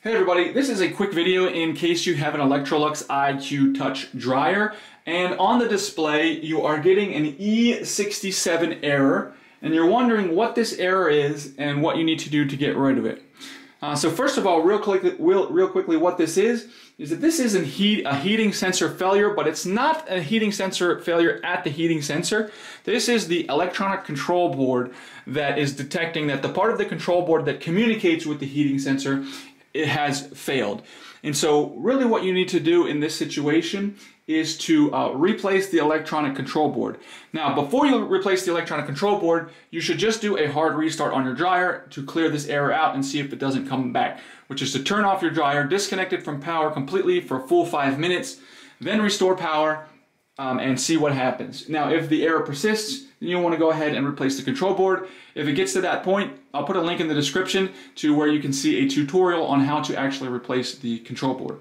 Hey everybody, this is a quick video in case you have an Electrolux IQ-Touch dryer, and on the display you are getting an E67 error, and you're wondering what this error is and what you need to do to get rid of it. So first of all, real quickly, what this is that this is a heating sensor failure, but it's not a heating sensor failure at the heating sensor. This is the electronic control board that is detecting that the part of the control board that communicates with the heating sensor, it has failed. And so really what you need to do in this situation is to replace the electronic control board. Now, before you replace the electronic control board, you should just do a hard restart on your dryer to clear this error out and see if it doesn't come back, which is to turn off your dryer, disconnect it from power completely for a full 5 minutes, then restore power and see what happens. Now, if the error persists, then you'll want to go ahead and replace the control board. If it gets to that point, I'll put a link in the description to where you can see a tutorial on how to actually replace the control board.